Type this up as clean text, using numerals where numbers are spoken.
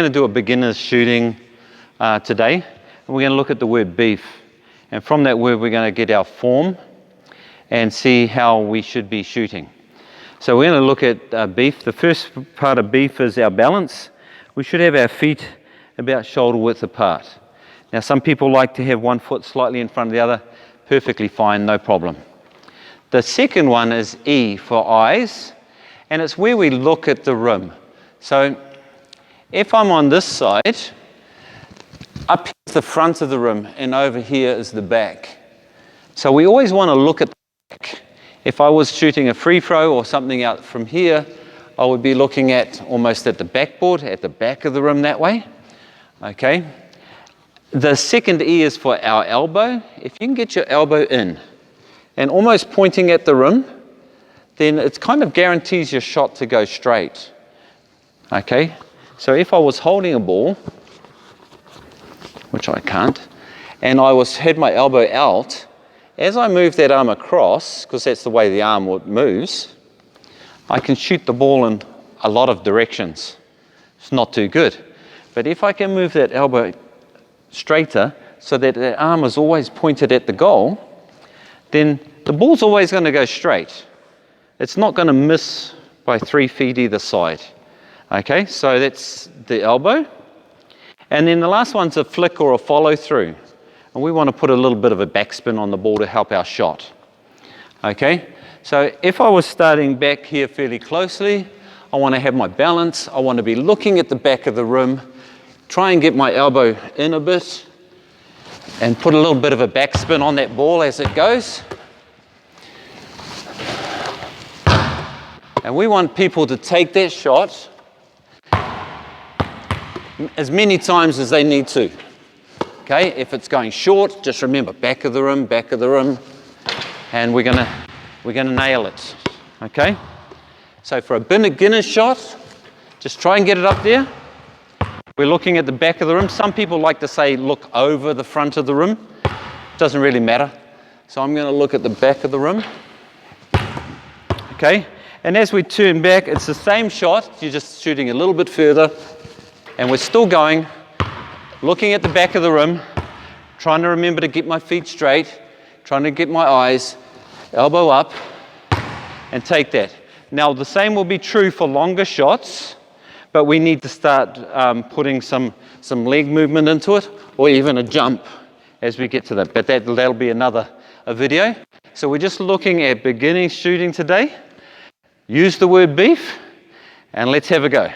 going to do a beginner's shooting today, and we're going to look at the word beef. And from that word, we're going to get our form and see how we should be shooting. So we're going to look at beef. The first part of beef is our balance. We should have our feet about shoulder width apart. Now, some people like to have one foot slightly in front of the other. Perfectly fine, no problem. The second one is E for eyes, and it's where we look at the rim. So if I'm on this side, up here is the front of the rim, and over here is the back. So we always want to look at the back. If I was shooting a free throw or something out from here, I would be looking at almost at the backboard, at the back of the rim that way. Okay. The second E is for our elbow. If you can get your elbow in and almost pointing at the rim, then it kind of guarantees your shot to go straight. Okay. So if I was holding a ball, which I can't, and I had my elbow out, as I move that arm across, because that's the way the arm moves, I can shoot the ball in a lot of directions. It's not too good. But if I can move that elbow straighter so that the arm is always pointed at the goal, then the ball's always going to go straight. It's not going to miss by 3 feet either side. Okay, so that's the elbow. And then the last one's a flick or a follow through. And we want to put a little bit of a backspin on the ball to help our shot. Okay, so if I was starting back here fairly closely, I want to have my balance. I want to be looking at the back of the rim, try and get my elbow in a bit, and put a little bit of a backspin on that ball as it goes. And we want people to take that shot as many times as they need to. Okay, if it's going short, just remember back of the rim, and we're gonna nail it. Okay, so for a beginner's shot, just try and get it up there. We're looking at the back of the rim. Some people like to say look over the front of the rim. Doesn't really matter. So I'm going to look at the back of the rim. Okay, and as we turn back, it's the same shot. You're just shooting a little bit further, and we're still going. Looking at the back of the rim, trying to remember to get my feet straight, trying to get my eyes, elbow up, and take that. Now, the same will be true for longer shots, but we need to start putting some leg movement into it, or even a jump as we get to that. But that'll be another video. So we're just looking at beginning shooting today. Use the word beef, and let's have a go.